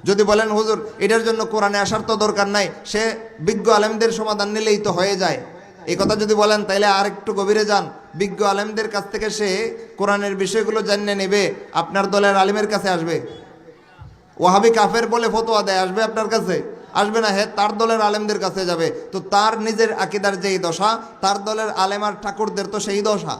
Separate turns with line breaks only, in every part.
যদি বলেন হুজুর এটার জন্য কোরআনে আসার তো দরকার নাই, সে বিজ্ঞ আলেমদের সমাধান নিলেই তো হয়ে যায়, এই কথা যদি বলেন তাইলে আর একটু গভীরে যান। বিজ্ঞ আলেমদের কাছ থেকে সে কোরআনের বিষয়গুলো জানিয়ে নেবে, আপনার দলের আলেমের কাছে আসবে? ওয়াহাবি কাফের বলে ফতোয়া দেয়, আসবে আপনার কাছে? আসবে না। হ্যাঁ, তার দলের আলেমদের কাছে যাবে। তো তার নিজের আকীদার যেই দশা, তার দলের আলেম আর ঠাকুরদের তো সেই দশা,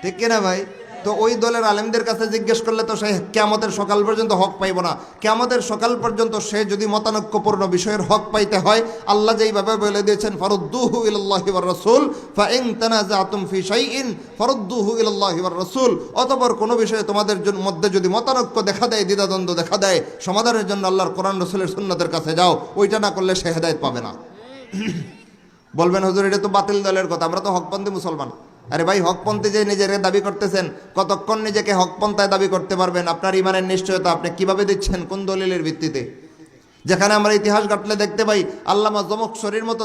ঠিক কিনা ভাই? তো ওই দলের আলেমদের কাছে জিজ্ঞেস করলে তো সে কিয়ামতের সকাল পর্যন্ত হক পাইব না। কিয়ামতের সকাল পর্যন্ত সে যদি মতানৈক্যপূর্ণ বিষয়ের হক পাইতে হয়, আল্লাহ যেইভাবে বলে দিয়েছেন ফারুদ্দুহু ইলাল্লাহি ওয়ার রাসূল ফাইন তানাযাতুম ফি শাইইন ফারুদ্দুহু ইলাল্লাহি ওয়ার রাসূল, অতঃপর কোনো বিষয়ে তোমাদের মধ্যে যদি মতানৈক্য দেখা দেয়, দ্বিধাদ্বন্দ্ব দেখা দেয়, সমাধানের জন্য আল্লাহর কোরআন রাসূলের সুন্নাতের কাছে যাও। ওইটা না করলে সে হেদায়েত পাবে না। বলবেন হুজুর এটা তো বাতিল দলের কথা, আমরা তো হকপন্থী মুসলমান। আরে ভাই, হকপন্থী যে নিজের দাবি করতেছেন, কতক্ষণ নিজেকে হকপন্থায় দাবি করতে পারবেন? আপনার ইমানের নিশ্চয়তা আপনি কিভাবে দিচ্ছেন, কোন দলিলের ভিত্তিতে? যেখানে আমরা ইতিহাস ঘাটলে দেখতে পাই, আল্লামা জমখশরীর মতো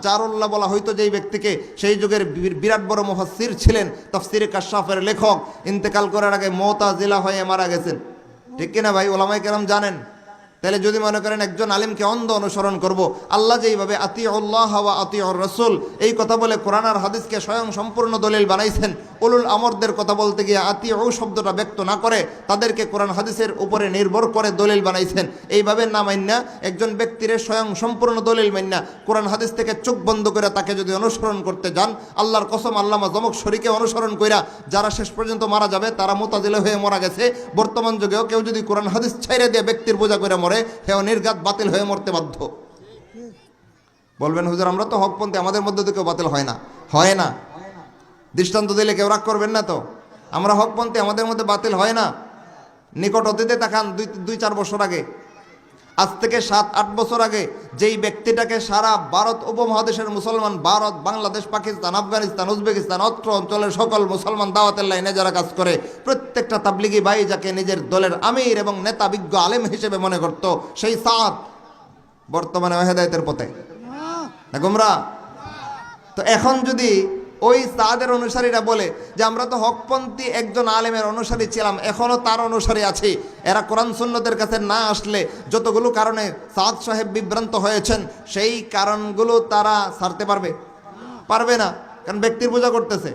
জারুল্লাহ বলা হয়তো যেই ব্যক্তিকে, সেই যুগের বিরাট বড় মুফাসসির ছিলেন, তাফসিরে কাশফের লেখক, ইন্তেকাল করার আগে মুতাজিলা হয়ে মারা গেছেন, ঠিক কিনা ভাই? ওলামায়ে কেরাম জানেন। তাহলে যদি মনে করেন একজন আলিমকে অন্ধ অনুসরণ করব, আল্লাহ যেইভাবে আতিউল্লাহ ওয়া আতিউর রাসূল এই কথা বলে কোরআন আর হাদিসকে স্বয়ং সম্পূর্ণ দলিল বানাইছেন, উলুল আমরদের কথা বলতে গিয়ে আতিউ শব্দটা ব্যক্ত না করে তাদেরকে কোরআন হাদিসের উপরে নির্ভর করে দলিল বানাইছেন। এইভাবে না মান্না একজন ব্যক্তির স্বয়ং সম্পূর্ণ দলিল মান্না কোরআন হাদিস থেকে চোখ বন্ধ করে তাকে যদি অনুসরণ করতে যান, আল্লাহর কসম আল্লামা জমখশরীকে অনুসরণ কইরা যারা শেষ পর্যন্ত মারা যাবে তারা মুতাজিলা হয়ে মারা গেছে। বর্তমান যুগেও কেউ যদি কোরআন হাদিস ছাইড়া দিয়ে ব্যক্তির পূজা করে মরে, হেও নির্ঘাত বাতিল হয়ে মরতে বাধ্য। বলবেন হুজুর আমরা তো হকপন্থী, আমাদের মধ্যে তো কেউ বাতিল হয় না। হয় না দৃষ্টান্ত দিলে কেউ রাগ করবেন না তো? আমরা হকপন্থী, আমাদের মধ্যে বাতিল হয় না। নিকট অতীতে তাকান, 2-4 বছর আগে, আজ থেকে 7-8 বছর আগে যেই ব্যক্তিটাকে সারা ভারত উপমহাদেশের মুসলমান, ভারত, বাংলাদেশ, পাকিস্তান, আফগানিস্তান, উজবেকিস্তান, অত্র অঞ্চলের সকল মুসলমান দাওয়াতের লাইনে যারা কাজ করে, প্রত্যেকটা তাবলিগি ভাই যাকে নিজের দলের আমির এবং নেতা বিজ্ঞ আলেম হিসেবে মনে করত, সেই সাদ বর্তমানে হেদায়েতের পথে না গুমরাহ। তো এখন যদি ওই সাদের অনুসারীরা বলে যে আমরা তো হকপন্থী একজন আলেমের অনুসারী ছিলাম, এখনও তার অনুসারী আছি, এরা কোরআন সুন্নতের কাছে না আসলে যতগুলো কারণে সাদ সাহেব বিভ্রান্ত হয়েছেন, সেই কারণগুলো তারা ছাড়তে পারবে না। কারণ ব্যক্তির পূজা করতেছে।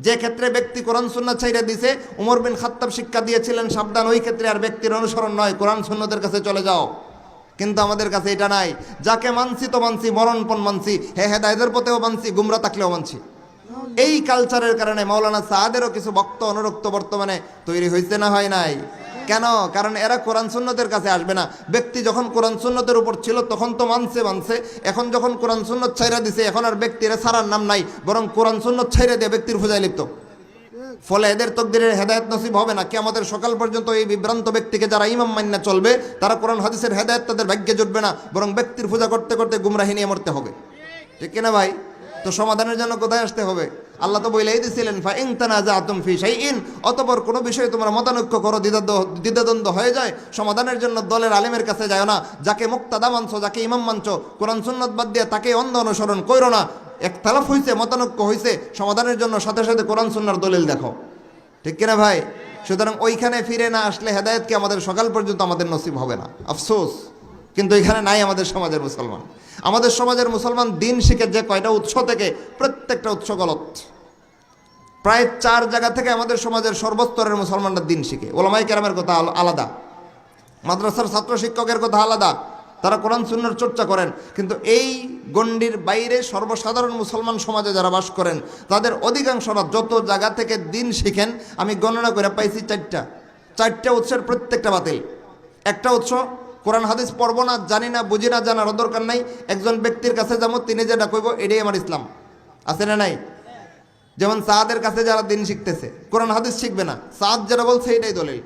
যে ক্ষেত্রে ব্যক্তি কোরআন সুন্নাত ছাইড়া দিছে, উমর বিন খাত্তাব শিক্ষা দিয়েছিলেন সাবধান, ওই ক্ষেত্রে আর ব্যক্তির অনুসরণ নয়, কোরআন সুন্নতের কাছে চলে যাও। কিন্তু আমাদের কাছে এটা নাই। যাকে মানছি তো মানছি, মরণপণ মানছি, হেদায়েতের পথেও মানছি, গুমরা থাকলেও মানছি। এই কালচারের কারণে মাওলানা সাদেরও কিছু ভক্ত অনুরক্ত বর্তমানে তৈরি হয়েছে না হয় নাই? কেন? কারণ এরা কোরআন সুন্নতের কাছে আসবে না। ব্যক্তি যখন কোরআন সুন্নতের উপর ছিল তখন তো মানছে, এখন যখন কোরআন সুন্নত ছাইরা দিছে, এখন আর ব্যক্তির ছাড়ার নাম নাই, বরং কোরআন সুন্নত ছাইরা দিয়ে ব্যক্তির পূজায় লিপ্ত। ফলে এদের তকদিরের হেদায়েত নসিব হবে না। কিয়ামতের সকাল পর্যন্ত এই বিভ্রান্ত ব্যক্তিকে যারা ইমাম মান্না চলবে, তারা কোরআন হাদিসের হেদায়েত তাদের ভাগ্যে জুটবে না, বরং ব্যক্তির পূজা করতে করতে গুমরাহি নিয়ে মরতে হবে, ঠিক কিনা ভাই? তো সমাধানের জন্য কোথায় আসতে হবে? আল্লাহ তো বলেই দিয়েছিলেন ফাইন তানাযাতুম ফি শাইইন, অতঃপর কোনো বিষয়ে তোমরা মতানৈক্য করো, দ্বিধাদ্বন্দ্ব হয়ে যায়, সমাধানের জন্য দলের আলেমের কাছে যাও না। যাকে মুক্তাদা মানছো, যাকে ইমাম মানছো, কোরআন সুন্নাত বাদ দিয়ে তাকে অন্ধ অনুসরণ করো না। একতলাফ হয়েছে, মতানৈক্য হয়েছে, সমাধানের জন্য সাথে সাথে কোরআন সুন্নাহর দলিল দেখো, ঠিক কিনা ভাই? সুতরাং ওইখানে ফিরে না আসলে হেদায়েত কি আমাদের সকাল পর্যন্ত আমাদের নসিব হবে না, আফসোস। কিন্তু এখানে নাই আমাদের সমাজের মুসলমান। আমাদের সমাজের মুসলমান দিন শিখে যে কয়টা উৎস থেকে, প্রত্যেকটা উৎস গলত। প্রায় 4 জায়গা থেকে আমাদের সমাজের সর্বস্তরের মুসলমানরা দিন শিখে। ওলামায়ে কেরামের কথা আলাদা, মাদ্রাসার ছাত্র শিক্ষকের কথা আলাদা, তারা কোরআন সুন্নাহর চর্চা করেন। কিন্তু এই গণ্ডির বাইরে সর্বসাধারণ মুসলমান সমাজে যারা বাস করেন, তাদের অধিকাংশরা যত জায়গা থেকে দিন শিখেন, আমি গণনা করে পাইছি 4টা উৎসের প্রত্যেকটা বাতিল। একটা উৎস কোরআন হাদিস পড়ব না, জানি না, বুঝি না, জানার দরকার নাই, একজন ব্যক্তির কাছে যাবো, তিনি যেটা কইব এটাই আমার ইসলাম, আছে না নাই? যেমন সাদের কাছে যারা দিন শিখতেছে, কোরআন হাদিস শিখবে না, সাদ যারা বলছে এটাই দলিল।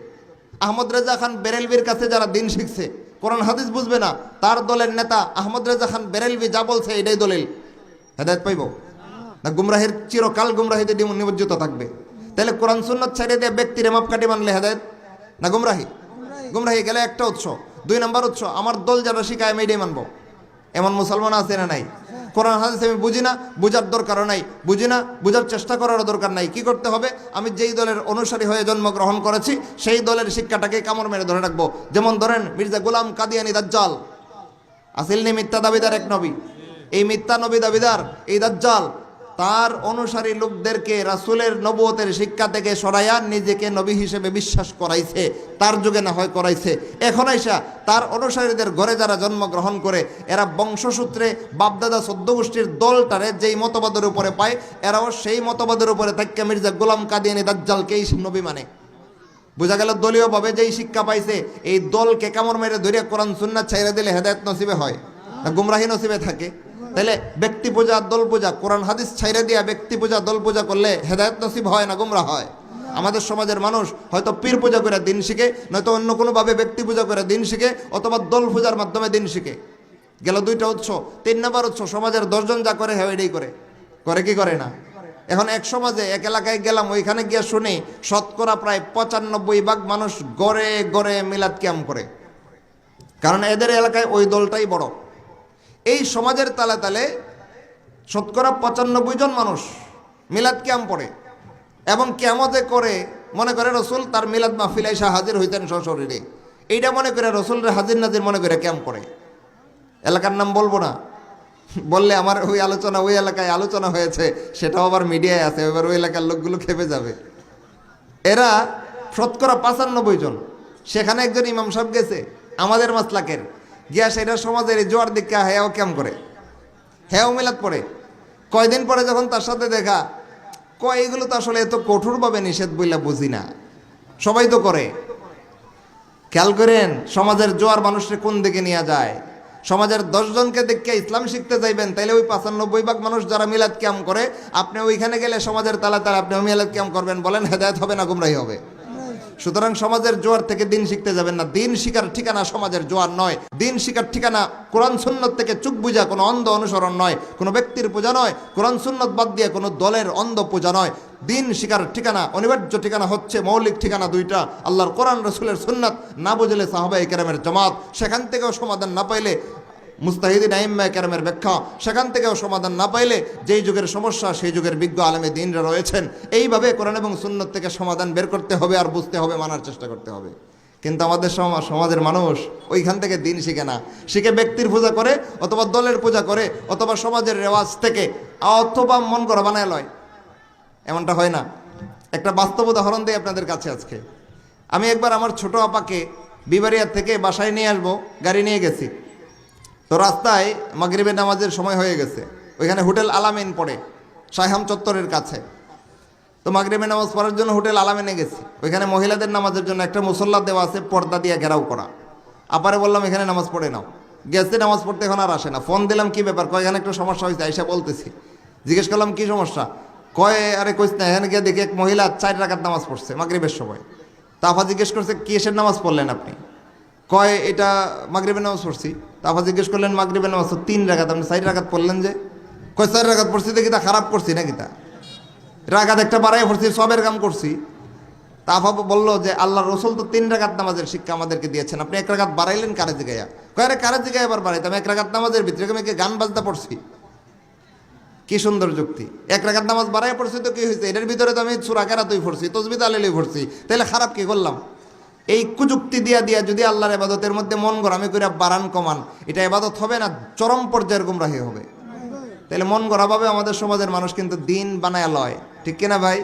আহমদ রেজা খান বেরেলভির কাছে যারা দিন শিখছে, কোরআন হাদিস বুঝবে না, তার দলের নেতা আহমদ রেজা খান বেরেলভি যা বলছে এটাই দলিল। হেদায়েত পাইব না? গুমরাহের চিরকাল গুমরাহিতে নিমজ্জিত থাকবে। তাহলে কোরআন সুন্নাত ছেড়ে দিয়ে ব্যক্তির মাপকাঠি মানলে হেদায়েত না গুমরাহি? গুমরাহি গেলে একটা উৎস। 2 নম্বর উৎস, আমার দল যারা শিখায় আমি এটাই মানবো, এমন মুসলমান আছে না নাই? কোরআন হাদিস আমি বুঝি না, বুঝার দরকারও নাই, বুঝি না বুঝার চেষ্টা করারও দরকার নাই। কি করতে হবে? আমি যেই দলের অনুসারী হয়ে জন্মগ্রহণ করেছি সেই দলের শিক্ষাটাকে কামড় মেরে ধরে রাখবো। যেমন ধরেন মির্জা গোলাম কাদিয়ানি দাজ্জাল আসিলনি মিথ্যা দাবিদার এক নবী, এই মিথ্যা নবী দাবিদার এই দাজ্জাল তার অনুসারী লোকদেরকে রাসূলের নবুয়তের শিক্ষা থেকে সরাইয়া নিজেকে নবী হিসেবে বিশ্বাস করাইছে। তার যুগে না হয় করাইছে, এখন আইসা তার অনুসারীদের ঘরে যারা জন্মগ্রহণ করে এরা বংশসূত্রে বাপদাদা সদ্য গোষ্ঠীর দলটারে যেই মতবাদের উপরে পায়, এরাও সেই মতবাদের উপরে থাকতে মির্জা গোলাম কাদিয়ানি দাজ্জালকেই নবী মানে। বোঝা গেল দলীয়ভাবে যেই শিক্ষা পাইছে এই দলকে কামড় মেরে ধরে কোরআন সুন্নাত ছাইরা দিলে হেদায়েত নসিবে হয় না গুমরাহি নসিবে থাকে? তাহলে ব্যক্তি পূজা দল পূজা, কোরআন হাদিস ছাইরা দিয়া ব্যক্তি পূজা দল পূজা করলে হেদায়েত নসিব হয় না গুমরাহ হয়? আমাদের সমাজের মানুষ হয়তো পীর পূজা করে দিন শিখে, নয়তো অন্য কোনোভাবে ব্যক্তি পূজা করে দিন শিখে, অথবা দল পূজার মাধ্যমে দিন শিখে। গেল দুইটা উৎস। 3 নম্বর উৎস, সমাজের 10 জন যা করে এটাই করে, করে কি করে না? এখন এক সমাজে এক এলাকায় গেলাম, ওইখানে গিয়ে শুনি শতকরা প্রায় 95% মানুষ গড়ে গড়ে মিলাদ কিয়াম করে, কারণ এদের এলাকায় ওই দলটাই বড়। এই সমাজের তালে তালে শতকরা 95 জন মানুষ মিলাদ কিয়াম পড়ে এবং কিয়ামতে করে মনে করে রসুল তার মিলাদ মাহফিলে এসে হাজির হইতেন সশরীরে, এইটা মনে করে রসুলরে হাজির নাজির মনে করে কিয়াম করে। এলাকার নাম বলবো না, বললে আমার ওই আলোচনা ওই এলাকায় আলোচনা হয়েছে সেটাও আবার মিডিয়ায় আছে, এবার ওই এলাকার লোকগুলো খেপে যাবে। এরা শতকরা 95 জন। সেখানে একজন ইমাম সাহেব গেছে আমাদের মাসলাকের, গিয়া সেটা সমাজের জোয়ার দিকে হেয়াও কেম করে, হেয়াও মিলাদ পড়ে। কয়দিন পরে যখন তার সাথে দেখা, কয় এগুলো তো আসলে এত কঠোরভাবে নিষেধ বইলা বুঝি না, সবাই তো করে। খেয়াল করেন সমাজের জোয়ার মানুষকে কোন দিকে নিয়ে যায়। সমাজের 10 জনকে দেখে ইসলাম শিখতে যাইবেন, তাইলে ওই 95% মানুষ যারা মিলাদ কিয়াম করে, আপনি ওইখানে গেলে সমাজের তালা তালা আপনি মিলাদ কিয়াম করবেন, বলেন হেদায়েত হবে না গুমরাহি হবে? সুতরাং সমাজের জোয়ার থেকে দিন শিখতে যাবেন না। দিন শিকার ঠিকানা সমাজের জোয়ার নয়, দিন শিকার ঠিকানা কোরআন সুন্নত থেকে চুক বুঝা কোনো অন্ধ অনুসরণ নয়, কোনো ব্যক্তির পূজা নয়, কোরআন সুন্নত বাদ দিয়ে কোনো দলের অন্ধ পূজা নয়। দিন শিকার ঠিকানা অনিবার্য ঠিকানা হচ্ছে মৌলিক ঠিকানা দুইটা, আল্লাহর কোরআন রসুলের সুন্নাত। না বুঝলে সাহাবায়ে কেরামের জামাত, সেখান থেকেও সমাধান না পাইলে মুস্তাহিদিন আইম্মায়ে কেরামের ব্যাখ্যা, সেখান থেকেও সমাধান না পাইলে যেই যুগের সমস্যা সেই যুগের বিজ্ঞ আলেমে দ্বীনরা রয়েছেন। এইভাবে কোরআন এবং সুন্নত থেকে সমাধান বের করতে হবে, আর বুঝতে হবে, মানার চেষ্টা করতে হবে। কিন্তু আমাদের সমাজের মানুষ ওইখান থেকে দিন শিখে না, শিখে ব্যক্তির পূজা করে, অথবা দলের পূজা করে, অথবা সমাজের রেওয়াজ থেকে, অথবা মন করা বানায় লয়। এমনটা হয় না? একটা বাস্তব উদাহরণ দিই আপনাদের কাছে আজকে। আমি একবার আমার ছোট আপাকে বিবারিয়া থেকে বাসায় নিয়ে আসবো, গাড়ি নিয়ে গেছি। তো রাস্তায় মাগরিবের নামাজের সময় হয়ে গেছে, ওইখানে হোটেল আলামিন পড়ে শাহহাম চত্বরের কাছে। তো মাগরিবের নামাজ পড়ার জন্য হোটেল আলামিনে গেছি। ওইখানে মহিলাদের নামাজের জন্য একটা মুসল্লা দেওয়া আছে, পর্দা দিয়ে ঘেরাও করা। আপারে বললাম এখানে নামাজ পড়ে নাও। গেছে নামাজ পড়তে, এখন আর আসে না। ফোন দিলাম কি ব্যাপার, কয় এখানে একটা সমস্যা হয়েছে, আইসা বলতেছি। জিজ্ঞেস করলাম কি সমস্যা, কয় আরে কইস না, এখানে গিয়ে দেখি এক মহিলা 4 রাকাত নামাজ পড়ছে মাগরিবের সময়। তাফা জিজ্ঞেস করছে কি এসের নামাজ পড়লেন আপনি? কয় এটা মাগরিবের নামাজ পড়ছি। তারপর জিজ্ঞেস করলেন মাগরিবের নামাজ 3 রাকাত, আপনি 4 রাকাত পড়লেন যে? কয় 4 রাকাত পড়ছি দেখি তা খারাপ করছি নাকি, তা রাকাত একটা বাড়াই পড়ছি, সবের কাম করছি। তাফা বললো যে আল্লাহ রসুল তো 3 রাকাত নামাজের শিক্ষা আমাদেরকে দিয়েছেন, আপনি 1 রাকাত বাড়াইলেন কারে জিগাইয়া? কয় আরে কারে জিগাই আবার বাড়াইতাম, 1 রাকাত নামাজের ভিতরে আমি গান বাজনা পড়ছি। কি সুন্দর যুক্তি! 1 রাকাত নামাজ বাড়াই পড়ছি তো কি হয়েছে, এটার ভিতরে তো আমি সূরা কেরাতুই পড়ছি, তাসবিহ তাহলিলই পড়ছি, তাহলে খারাপ কি করলাম? এই কুযুক্তি দিয়া দিয়া যদি আল্লাহর ইবাদতের মধ্যে মন গড়ামি করে বাড়ান কমান, এটা ইবাদত হবে না, চরম পর্যায়ের গুমরাহি হবে। তাহলে মন গড়াভাবে আমাদের সমাজের মানুষ কিন্তু দিন বানায় লয়, ঠিক কিনা ভাই?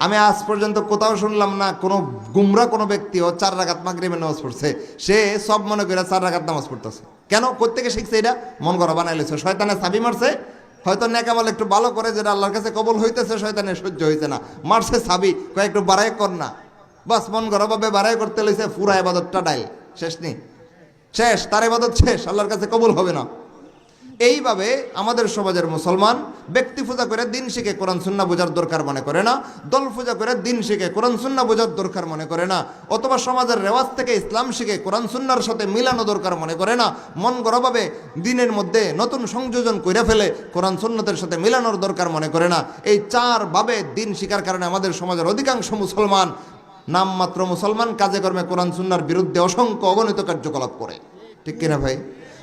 আমি আজ পর্যন্ত কোথাও শুনলাম না কোনো গুমরা কোনো ব্যক্তিও 4 রাকাত মাগরিবের নামাজ পড়ছে, সে সব মনে করে 4 রাকাত নামাজ পড়তেছে। কেন? কোত্থেকে শিখছে? এটা মন গড়া বানাই লেছে, শয়তানে চাবি মারছে। হয়তো নেকামল একটু ভালো করে, যেটা আল্লাহর কাছে কবুল হইতেছে, শয়তানের সহ্য হইছে না, মারছে চাবি, কয় একটু বাড়াই কর না, বাস মন গড়াভাবে বাড়াই করতে লইছে, পুরা ইবাদতটা ডাইল শেষ নেই, শেষ, তার ইবাদত শেষ, আল্লাহর কাছে কবুল হবে না। এইভাবে আমাদের সমাজের মুসলমান ব্যক্তি পূজা করে দিন শিখে কোরআন সুন্নাহ বোঝার দরকার মনে করে না, দল পূজা করে দিন শিখে কোরআন সুন্নাহ বোঝার দরকার মনে করে না, অথবা সমাজের রেওয়াজ থেকে ইসলাম শিখে কোরআন সুন্নাহর সাথে মিলানো দরকার মনে করে না, মন গড়াভাবে দিনের মধ্যে নতুন সংযোজন করে ফেলে কোরআন সুন্নতের সাথে মিলানোর দরকার মনে করে না। এই 4 ভাবে দিন শিখার কারণে আমাদের সমাজের অধিকাংশ মুসলমান নামমাত্র মুসলমান, কাজে কর্মে কোরআন সুন্নাহর বিরুদ্ধে অসংখ্য অগণিত কার্যকলাপ করে, ঠিক কিনা ভাই?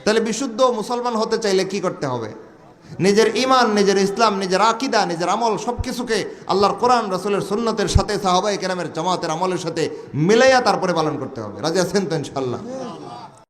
তাহলে বিশুদ্ধ মুসলমান হতে চাইলে কি করতে হবে? নিজের ইমান, নিজের ইসলাম, নিজের আকিদা, নিজের আমল সব কিছুকে আল্লাহর কোরআন রাসূলের সুন্নতের সাথে সাহাবায়ে কেরামের জামাতের আমলের সাথে মিলাইয়া তারপরে পালন করতে হবে। রাজি আছেন তো ইনশাআল্লাহ?